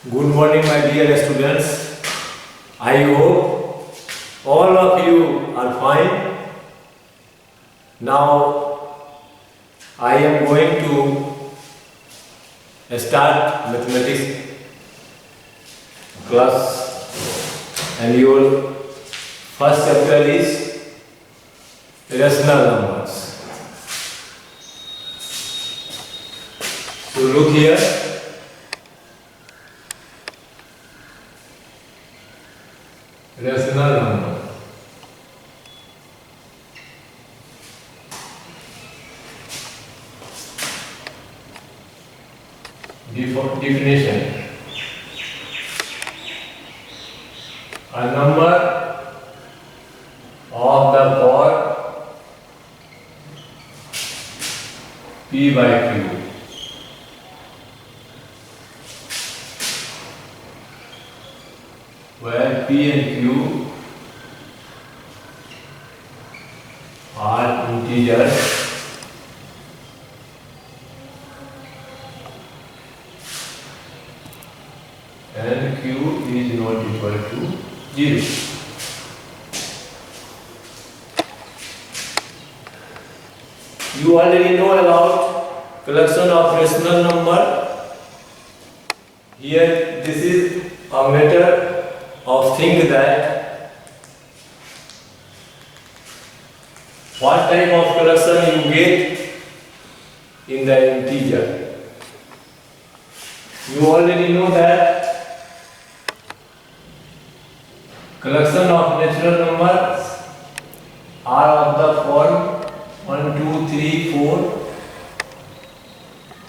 Good morning, my dear students. I hope all of you are fine. Now, I am going to start mathematics class, and your first chapter is rational numbers. So, look here. Rational number. Definition. A number of the power p by q, where p and q are integers and q is not equal to 0. You already know about collection of rational number. Here this is a matter of think that what type of collection you get in the integer. You already know that collection of natural numbers are of the form 1, 2, 3, 4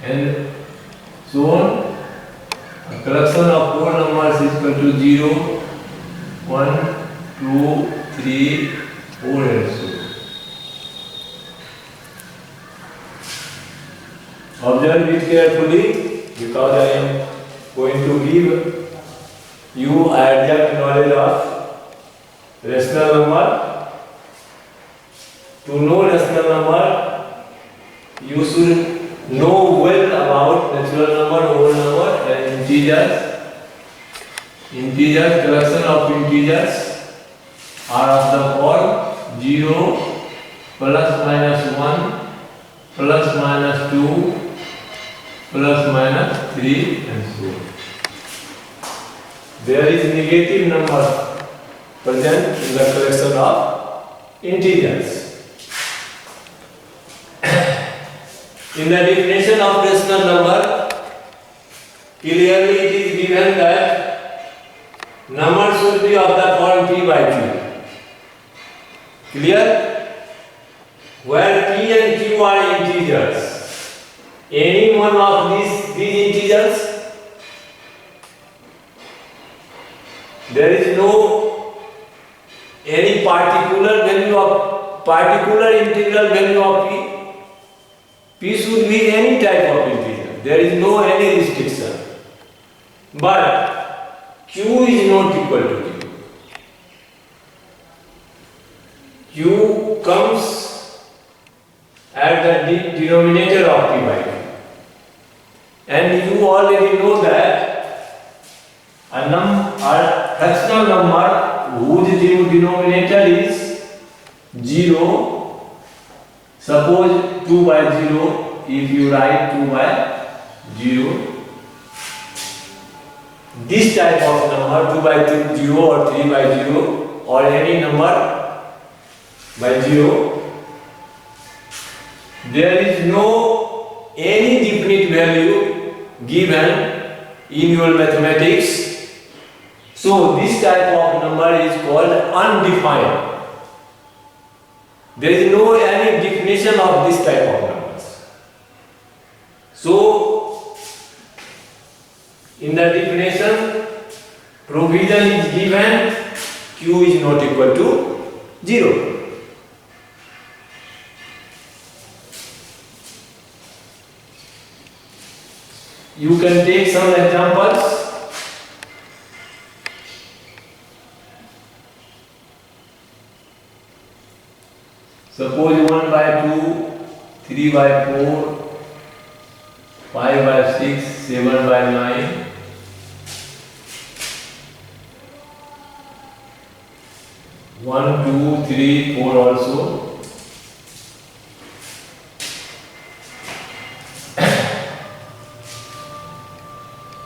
and so on. A collection of 4 numbers is equal to 0, 1, 2, 3, 4 and so on. Observe it carefully because I am going to give you exact knowledge of rational number. To know rational number, you should know well about natural number, whole number and integers. Integers, collection of integers are of the form 0, plus minus 1, plus minus 2, plus minus 3 and so on. There is negative number present in the collection of integers. In the definition of rational number, clearly it is given that number should be of the form p by q. Clear? Where p and q are integers. Any one of these integers, there is no any particular integral value of p. P should be any type of integer. There is no any restriction. But q is not equal to q. Q comes at the denominator of p by q. And you already know that a fractional number whose denominator is 0, suppose 2 by 0, if you write 2 by 0, this type of number 2 by 0 or 3 by 0 or any number by 0, there is no any definite value given in your mathematics. So this type of number is called undefined. There is no any definition of this type of numbers. So in the definition, provision is given q is not equal to 0. You can take some examples. Suppose 1 by 2, 3 by 4, 5 by 6, 7 by 9, 1, 2, 3, 4 also.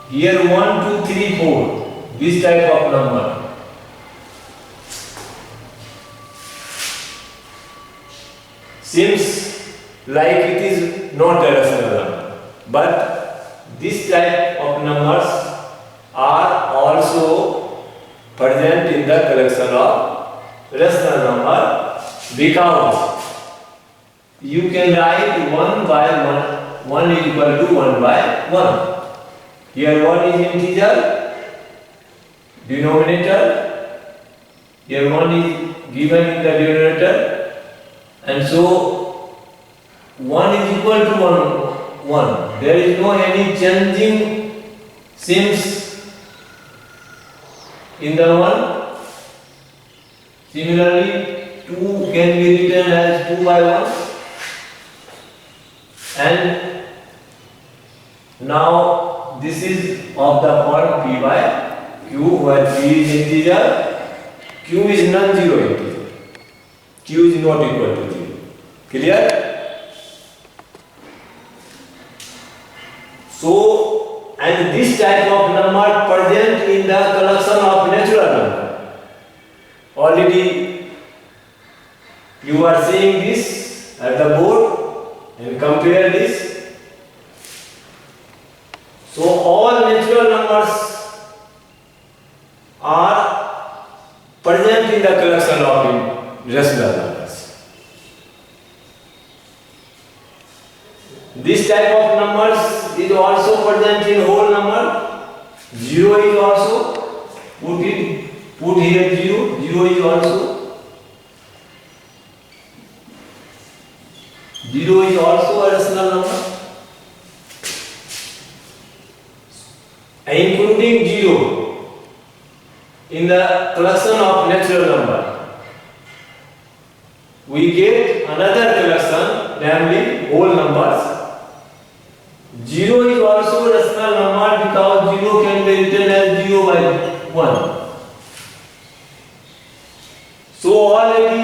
Here 1, 2, 3, 4. This type of number. Seems like it is not a rational number, but this type of numbers are also present in the collection of rational number, because you can write 1 by 1, 1 is equal to 1 by 1. Here 1 is integer, denominator, here 1 is given in the denominator, and so 1 is equal to 1. There is no any changing signs in the 1. Similarly, 2 can be written as 2 by 1. And now this is of the form p by q, where p is integer, q is non-zero integer, q is not equal to 0. Clear? So, and this type of number present in the collection of natural number. Already you are seeing this at the board, and compare this. So all natural numbers are present in the collection of rational numbers. This type of numbers is also present in whole number. 0 is also put here 0. 0 is also 0 is also a rational number. Including 0 in the collection of natural number, we get another collection, namely whole numbers. 0 is also a rational number, because 0 can be written as 0 by 1. So already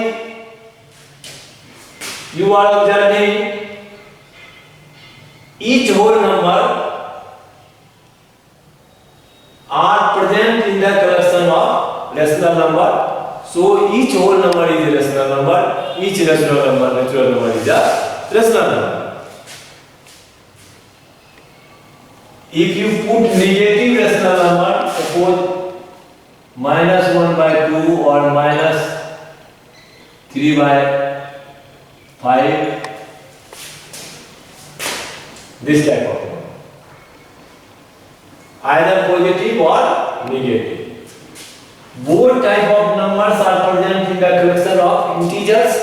you are observing each whole number are present in the collection of rational number. So each whole number is a rational number, each rational number, natural number is a rational number. If you put negative rational number, suppose minus 1 by 2 or minus 3 by 5, this type of number, either positive or negative. Both type of numbers are present in the collection of integers.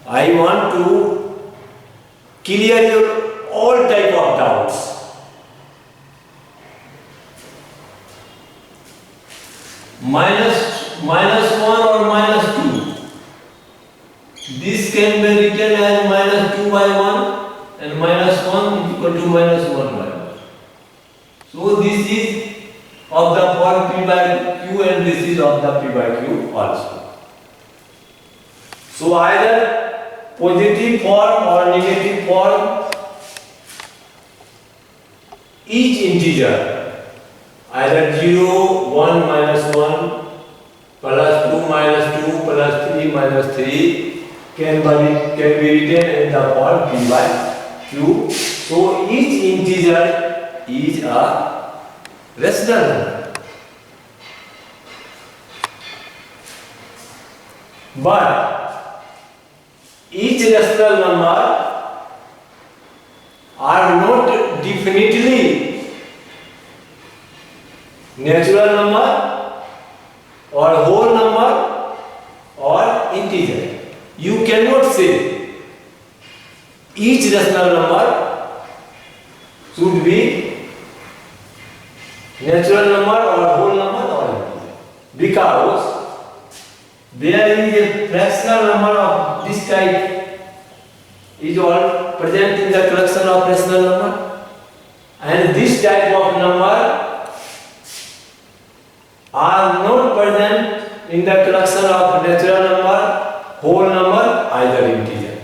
I want to clear your all type of doubts. Minus 1 or minus 2. This can be written as minus 2 by 1. And minus 1 is equal to minus 1 by 1. So this is of the form p by q, and this is of the p by q also. So either positive form or negative form, each integer, either 0, 1, minus 1, plus 2, minus 2, plus 3, minus 3, can be written in the form p by q. So each integer is a rational number. But each rational number are not definitely natural number or whole number or integer. You cannot say each rational number should be natural number or whole number or integer, because there is a fractional number of this type is all present in the collection of rational number, and this type of number are not present in the collection of natural number, whole number, either integer.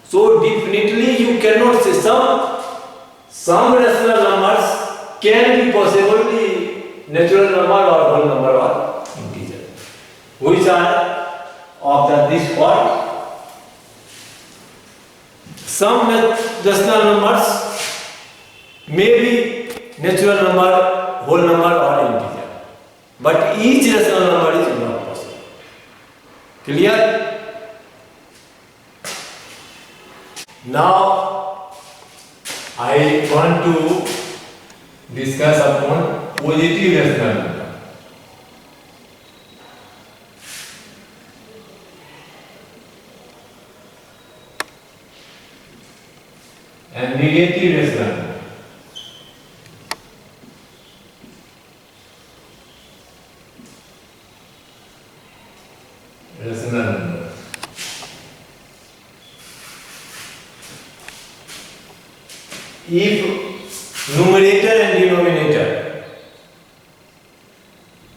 So definitely you cannot say some rational numbers can be possibly natural number or whole number or integer. Which are of this part? Some rational numbers may be natural number, whole number or integer, but each rational number is not possible. Clear? Now I want to discuss upon positive rational number. And negative rational number. Rational number. If numerator and denominator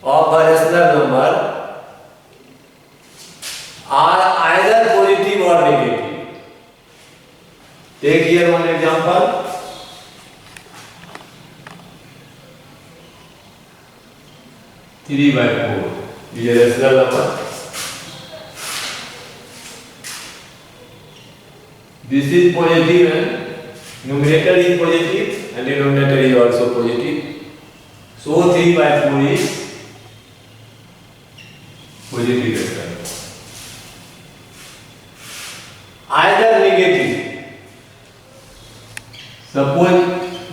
of a rational number are either positive or negative. Take here one example. Three by four is a rational number. This is positive and numerator is positive and denominator is also positive. So 3 by 4 is positive rational number. Either negative. Suppose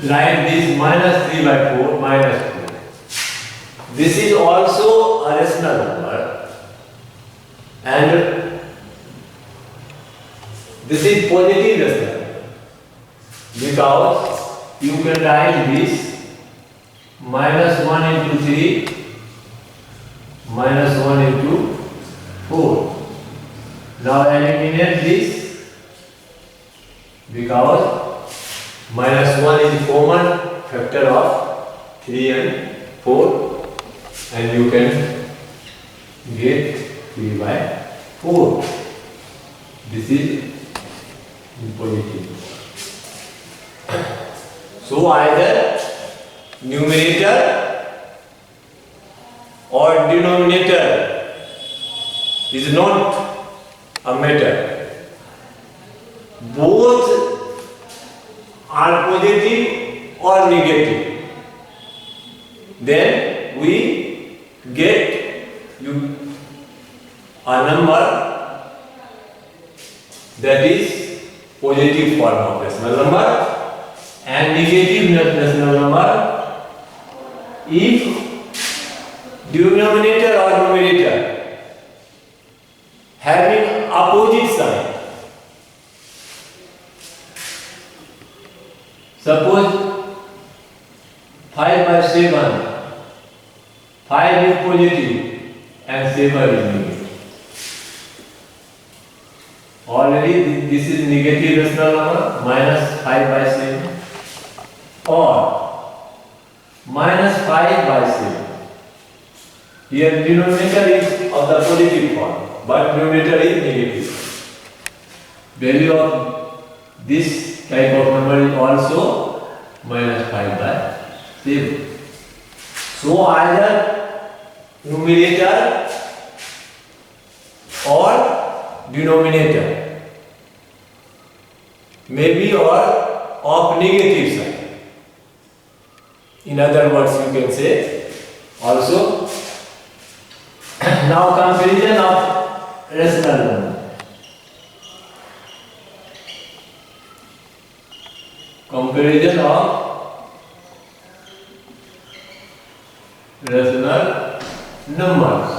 write this minus 3 by 4 minus 4. This is also a rational number and this is positive rational number. Because you can write this minus 1 into 3 minus 1 into 4. Now eliminate this because minus 1 is common factor of 3 and 4 and you can get 3 by 4. This is positive. So either numerator or denominator is not a matter. Both are positive or negative. Then we get a number that is positive form of rational number. And negative rational number if denominator or numerator having opposite sign. Suppose 5 by 7, 5 is positive and 7 is negative. Already this is negative rational number minus 5 by 7. Or minus 5 by 7. Here denominator is of the positive form, but numerator is negative. Value of this type of number is also minus 5 by 7. So either numerator or denominator may be or of negative sign. In other words, you can say also. Now comparison of rational number. Comparison of rational numbers.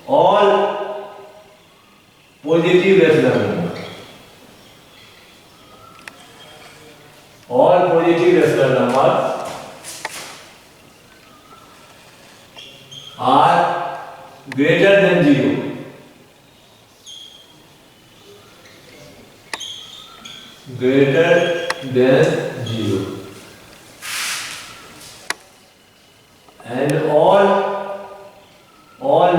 All positive rational numbers. All positive rational numbers are greater than 0 greater than 0, and all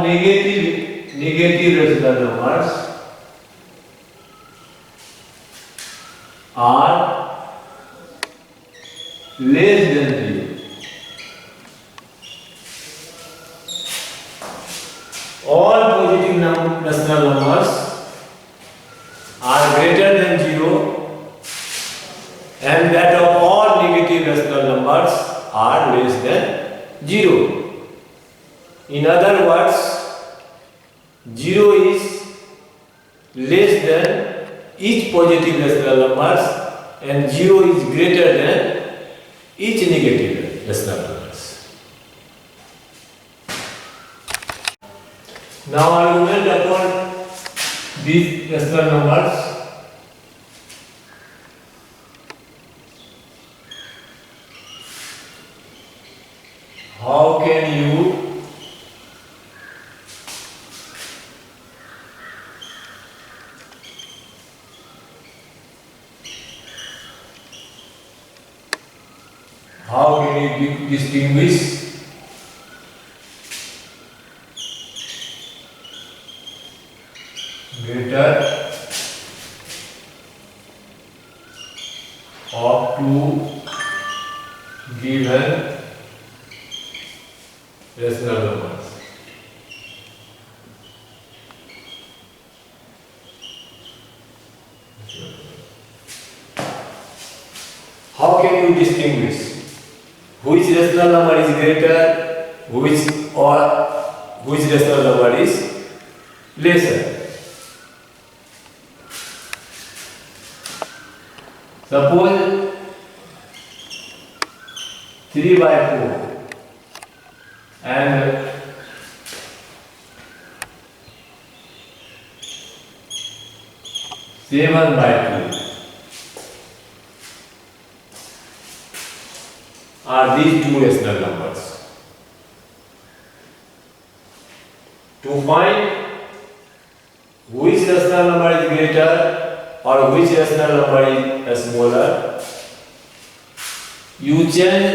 negative rational numbers are less than 0. All positive rational numbers are greater than 0, and that of all negative rational numbers are less than 0. In other words, 0 is less than each positive rational numbers, and 0 is greater than each negative rational numbers. Now argument upon these rational numbers. How can you distinguish greater of two given rational numbers? How can you distinguish which rational number is greater, which rational number is lesser? Suppose 3/4 and 7/2 are these two rational numbers. To find which rational number is greater or which rational number is smaller, you change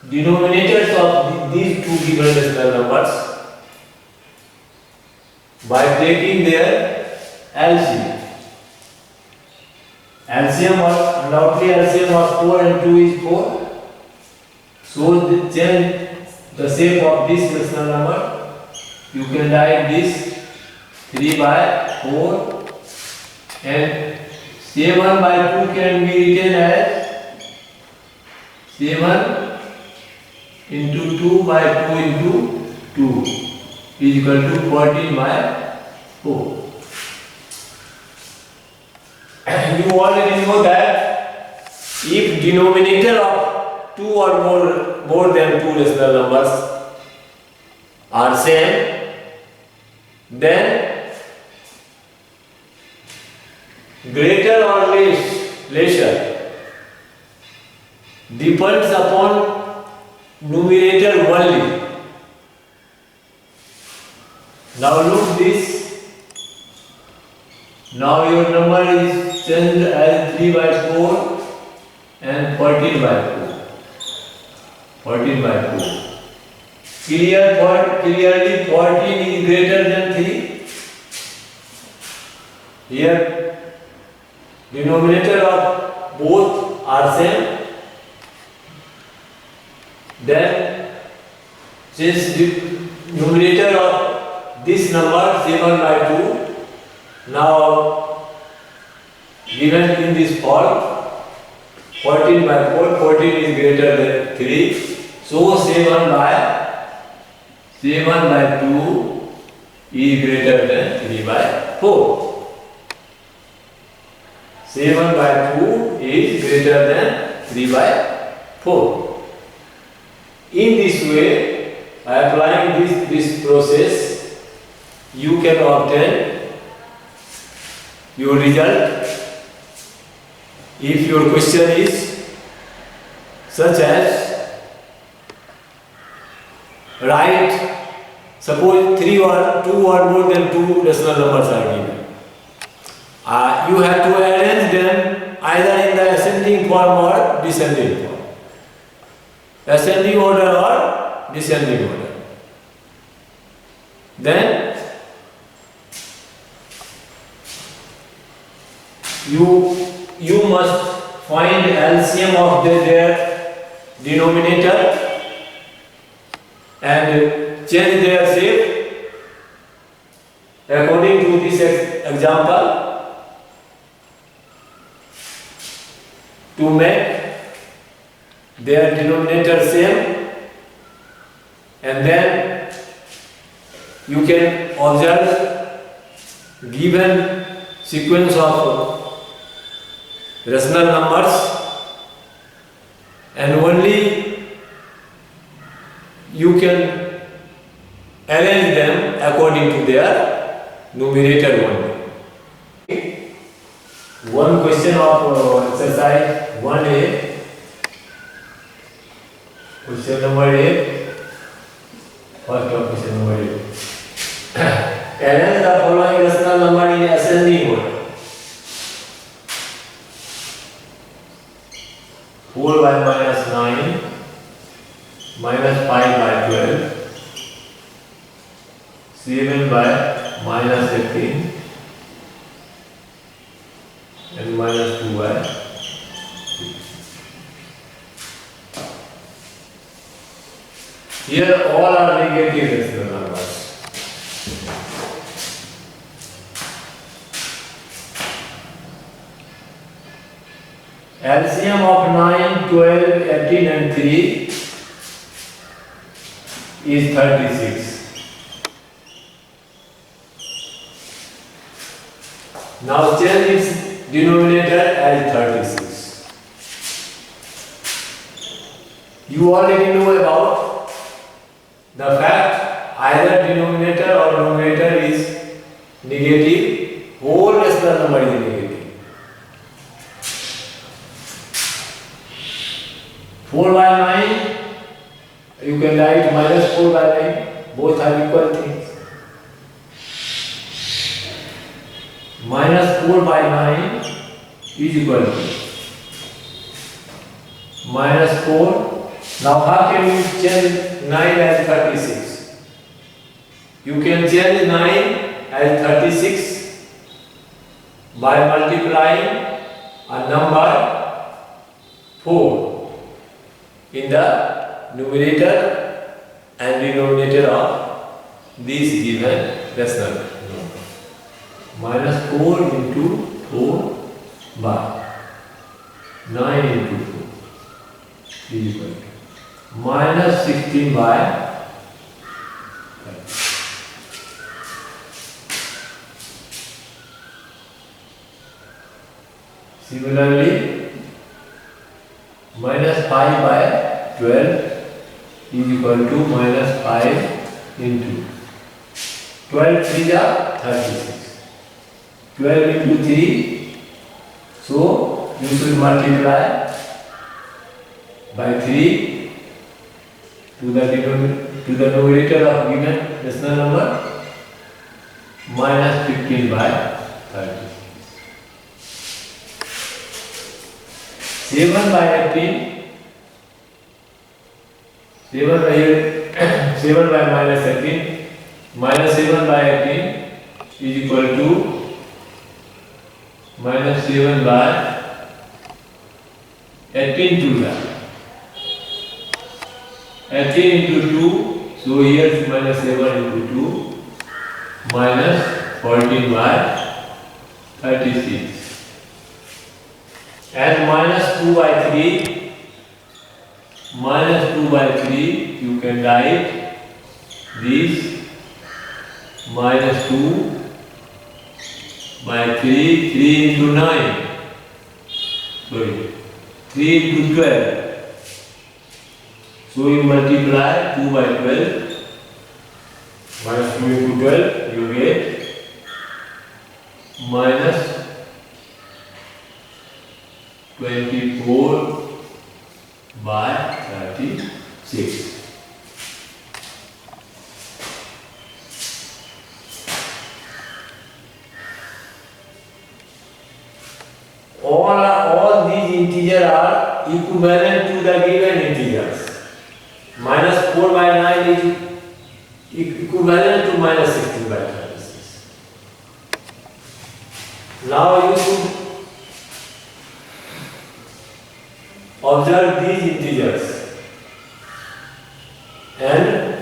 denominators of these two given rational numbers by taking their LCM. LCM or undoubtedly LCM of 4 and 2 is 4. So change the shape of this rational number. You can write this 3/4, and 7/2 can be written as 7 into 2/2 into 2 is equal to 14/4. You already know that if denominator of two or more than two rational numbers are same, then greater or lesser depends upon numerator only. Now look this. Now your number is changed as 3/4 and 14/4. 14/4. Clearly 14 is greater than 3. Here denominator of both are same. Then since the numerator of this number 7/2 now given in this form 14/4, 14 is greater than 3, so 7/2 is greater than 3/4. 7/2 is greater than 3/4. In this way, by applying this process, you can obtain your result. If your question is such as write, suppose 2 or more than 2 rational numbers are given. You have to arrange them either in the ascending form or descending form. Ascending order or descending order. Then you must find LCM of their denominator and change their shape according to this example to make their denominator same, and then you can observe given sequence of rational numbers and only you can arrange them according to their numerator only. One question of exercise 1A. Question number 8. First of question number 8. Arrange the following rational number in ascending order. 4 by minus 9, minus 5 by 12, 7 by minus 18, and minus 2 by 6. Here all are negative rational numbers. LCM of 9, 12, 18 and 3 is 36. Now change its denominator as 36. You already know about the fact either denominator or numerator is negative, whole rational number is negative. 4 by 9, you can write minus 4 by 9, both are equal things. Minus 4 by 9 is equal to minus 4. Now how can you change 9 as 36? You can change 9 as 36 by multiplying a number 4 in the numerator and denominator of this given rational number. Minus 4 into 4 by 9 into 4 is equal to minus 16 by 5. Similarly, minus 5 by 12 is equal to minus 5 into 12 3 are 36. 12 into 3, so you should multiply by 3 to the numerator of given rational number, minus 15 by 30. 7 by 18, 7 by minus 18, minus 7 by 18 is equal to minus 7 by 18 to that. 18 into 2, so here is minus 7 into 2, minus 14 by 36. And minus 2 by 3, minus 2 by 3, you can write this minus 2 by 3, 3 into 9, sorry, 3 into 12. So you multiply 2 by 12, minus 2 into 12, you get minus 24 by 36. integers are equivalent to the given integers. Minus 4 by 9 is equivalent to minus 16 by 36. Now you should observe these integers and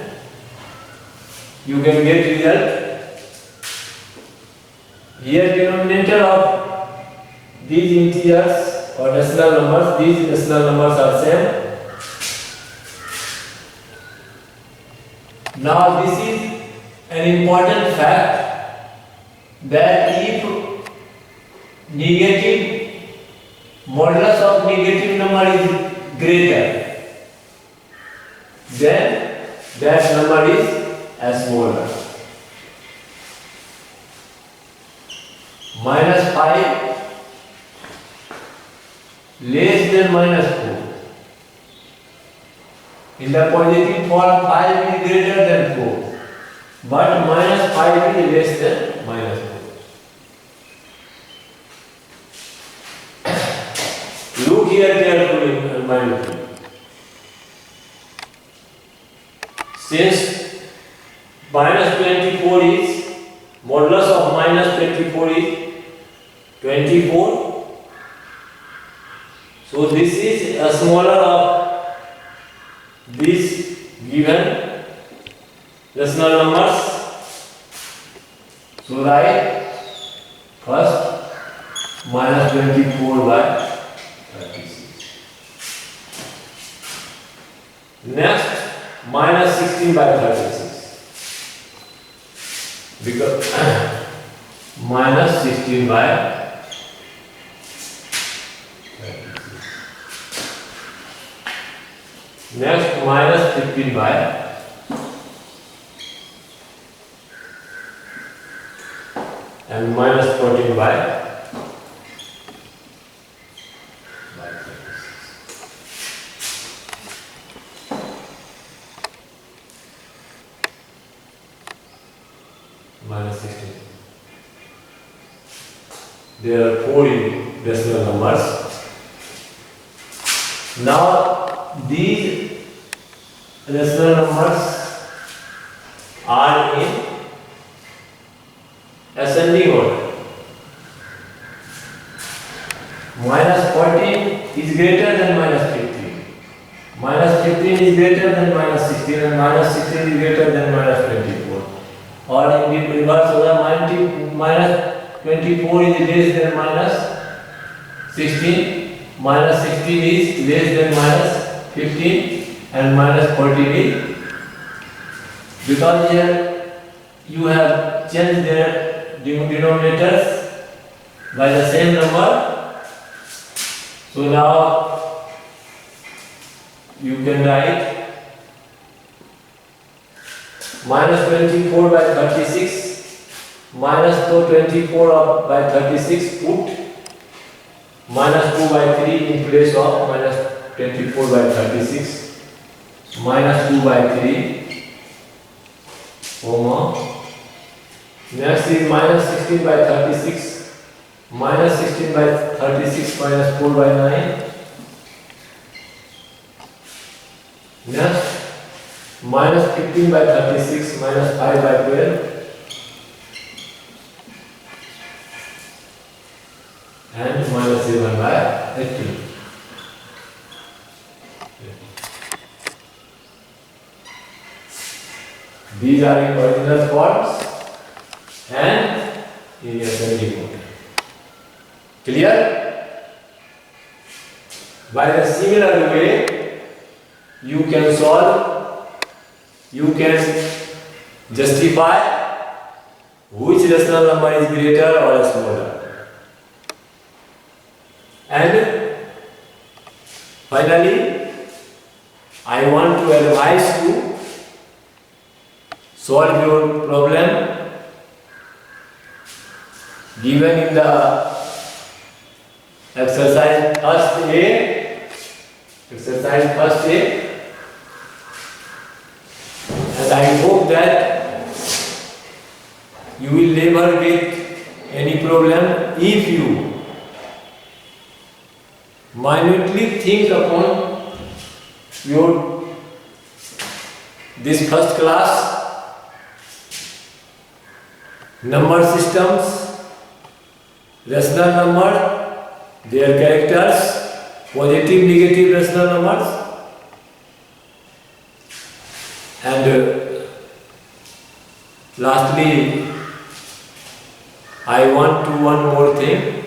you can get result. Here denominator of these integers or decimal numbers, these decimal numbers are same. Now this is an important fact that if negative modulus of negative number is greater, then that number is smaller. Minus 5 less than minus 4. In the positive form, 5 is greater than 4, but minus 5 is less than minus 4. Look here carefully and mindfully. Since minus 24 is, modulus of minus 24 is 24, so this is a smaller of these given decimal numbers. So write first minus 24 by 36. Next minus 16 by 36. Because minus 16 by 36. Next minus 15 by and minus 14 by 36. Minus 16. There are 4 decimal numbers. Now these decimal numbers are in ascending order. Minus 14 is greater than minus 15. Minus 15 is greater than minus 16 and minus 16 is greater than minus 24. Or in reverse order, minus 24 is less than minus 16. Minus 16 is less than minus 15 and minus 14 is, because here you have changed their denominators by the same number. So now you can write minus 24 by 36 minus 24 by 36, put minus 2 by 3 in place of minus 24 by 36, minus 2 by 3, comma. Next is minus 16 by 36, minus 16 by 36 minus 4 by 9. Next, minus 15 by 36 minus 5 by 12. And minus 7 by 18. These are in original forms and in ascending order. Clear? By the similar way, you can solve, you can justify which rational number is greater or smaller. And finally, I want to advise you solve your problem given in the exercise first A, and I hope that you will never get any problem if you minutely think upon your this first class number systems, rational number, their characters, positive, negative rational numbers, and lastly I want to one more thing.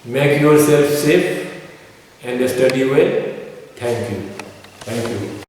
Make yourself safe and study well. Thank you. Thank you.